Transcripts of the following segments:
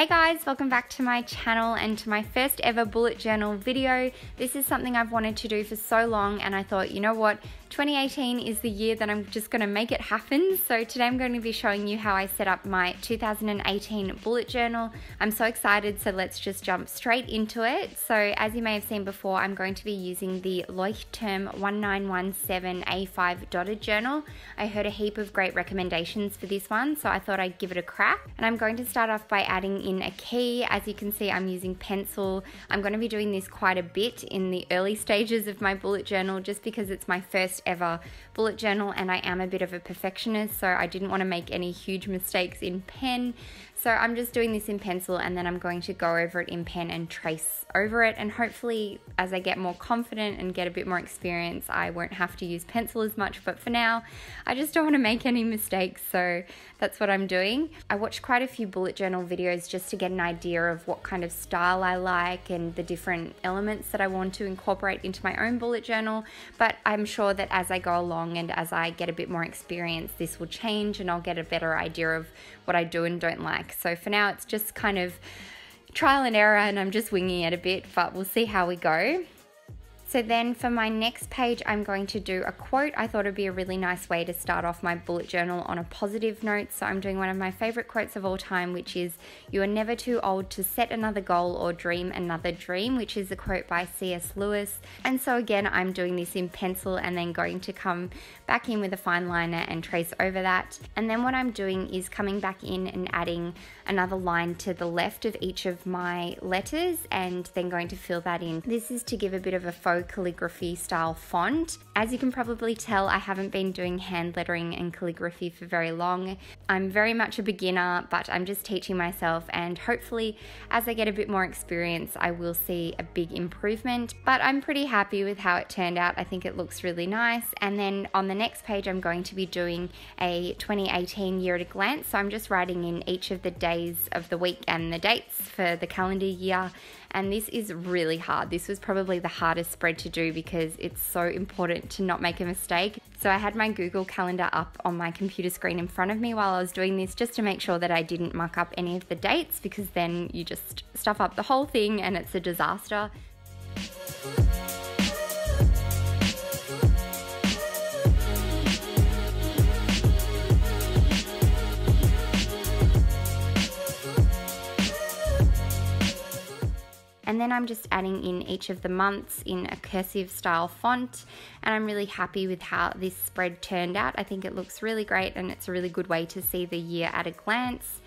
Hey guys, welcome back to my channel and to my first ever bullet journal video. This is something I've wanted to do for so long and I thought, you know what, 2018 is the year that I'm just going to make it happen. So today I'm going to be showing you how I set up my 2018 bullet journal. I'm so excited, so let's just jump straight into it. So as you may have seen before, I'm going to be using the Leuchtturm 1917A5 dotted journal. I heard a heap of great recommendations for this one, so I thought I'd give it a crack. And I'm going to start off by adding in a key. As you can see, I'm using pencil. I'm going to be doing this quite a bit in the early stages of my bullet journal just because it's my first ever bullet journal and I am a bit of a perfectionist, so I didn't want to make any huge mistakes in pen. So I'm just doing this in pencil and then I'm going to go over it in pen and trace over it, and hopefully as I get more confident and get a bit more experience I won't have to use pencil as much, but for now I just don't want to make any mistakes, so that's what I'm doing. I watched quite a few bullet journal videos just to get an idea of what kind of style I like and the different elements that I want to incorporate into my own bullet journal, but I'm sure that as I go along and as I get a bit more experience this will change and I'll get a better idea of what I do and don't like. So for now it's just kind of trial and error and I'm just winging it a bit, but we'll see how we go. So then for my next page, I'm going to do a quote. I thought it'd be a really nice way to start off my bullet journal on a positive note. So I'm doing one of my favorite quotes of all time, which is, "You are never too old to set another goal or dream another dream," which is a quote by C.S. Lewis. And so again, I'm doing this in pencil and then going to come back in with a fine liner and trace over that. And then what I'm doing is coming back in and adding another line to the left of each of my letters and then going to fill that in. This is to give a bit of a faux calligraphy style font. As you can probably tell, I haven't been doing hand lettering and calligraphy for very long. I'm very much a beginner, but I'm just teaching myself, and hopefully as I get a bit more experience I will see a big improvement, but I'm pretty happy with how it turned out. I think it looks really nice. And then on the next page I'm going to be doing a 2018 year at a glance, so I'm just writing in each of the days of the week and the dates for the calendar year. And this is really hard. This was probably the hardest spread to do because it's so important to not make a mistake. So I had my Google Calendar up on my computer screen in front of me while I was doing this just to make sure that I didn't muck up any of the dates, because then you just stuff up the whole thing and it's a disaster. And then I'm just adding in each of the months in a cursive style font, and I'm really happy with how this spread turned out. I think it looks really great and it's a really good way to see the year at a glance.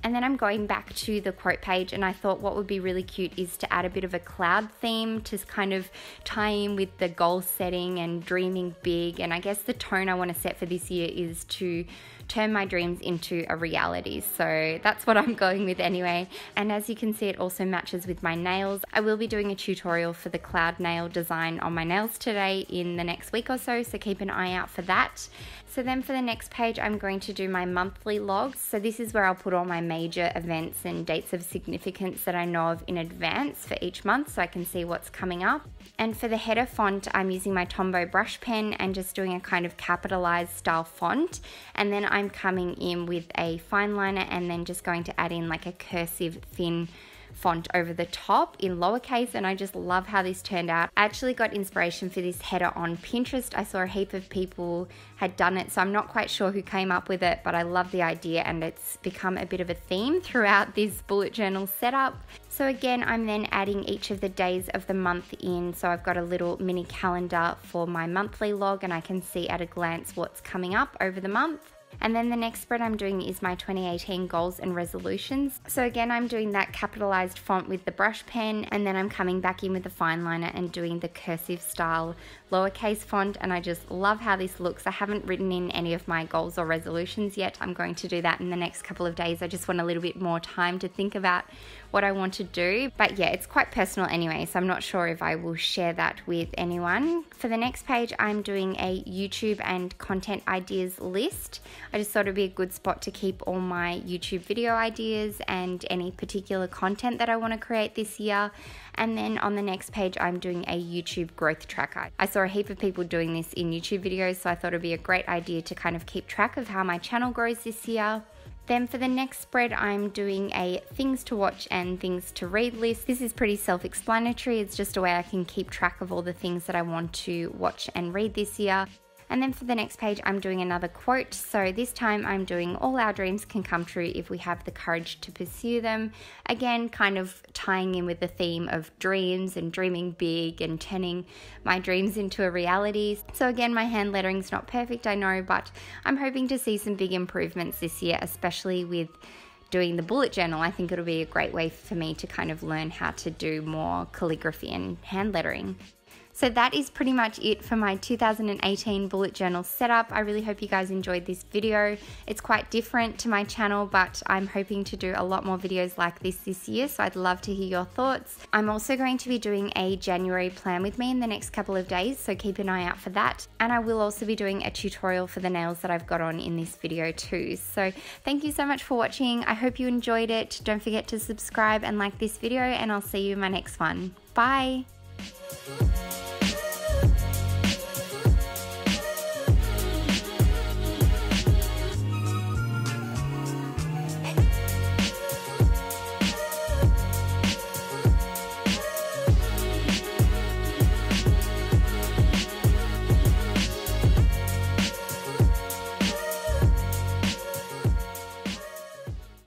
And then I'm going back to the quote page, and I thought what would be really cute is to add a bit of a cloud theme to kind of tie in with the goal setting and dreaming big. And I guess the tone I want to set for this year is to turn my dreams into a reality. So that's what I'm going with anyway. And as you can see, it also matches with my nails. I will be doing a tutorial for the cloud nail design on my nails today in the next week or so keep an eye out for that. So then for the next page, I'm going to do my monthly logs. So this is where I'll put all my major events and dates of significance that I know of in advance for each month so I can see what's coming up. And for the header font, I'm using my Tombow brush pen and just doing a kind of capitalized style font. And then I'm coming in with a fine liner and then just going to add in like a cursive thin font over the top in lowercase, and I just love how this turned out. I actually got inspiration for this header on Pinterest. I saw a heap of people had done it, so I'm not quite sure who came up with it, but I love the idea and it's become a bit of a theme throughout this bullet journal setup. So again, I'm then adding each of the days of the month in, so I've got a little mini calendar for my monthly log and I can see at a glance what's coming up over the month. And then the next spread I'm doing is my 2018 goals and resolutions. So again, I'm doing that capitalized font with the brush pen, and then I'm coming back in with the fine liner and doing the cursive style lowercase font, and I just love how this looks. I haven't written in any of my goals or resolutions yet. I'm going to do that in the next couple of days. I just want a little bit more time to think about what I want to do. But yeah, it's quite personal anyway, so I'm not sure if I will share that with anyone. For the next page, I'm doing a YouTube and content ideas list. I just thought it'd be a good spot to keep all my YouTube video ideas and any particular content that I want to create this year. And then on the next page, I'm doing a YouTube growth tracker. I saw a heap of people doing this in YouTube videos, so I thought it'd be a great idea to kind of keep track of how my channel grows this year. Then for the next spread, I'm doing a things to watch and things to read list. This is pretty self-explanatory. It's just a way I can keep track of all the things that I want to watch and read this year. And then for the next page, I'm doing another quote. So this time I'm doing all our dreams can come true if we have the courage to pursue them. Again, kind of tying in with the theme of dreams and dreaming big and turning my dreams into a reality. So again, my hand lettering's not perfect, I know, but I'm hoping to see some big improvements this year, especially with doing the bullet journal. I think it'll be a great way for me to kind of learn how to do more calligraphy and hand lettering. So that is pretty much it for my 2018 bullet journal setup. I really hope you guys enjoyed this video. It's quite different to my channel, but I'm hoping to do a lot more videos like this year, so I'd love to hear your thoughts. I'm also going to be doing a January plan with me in the next couple of days, so keep an eye out for that. And I will also be doing a tutorial for the nails that I've got on in this video too. So thank you so much for watching. I hope you enjoyed it. Don't forget to subscribe and like this video, and I'll see you in my next one. Bye!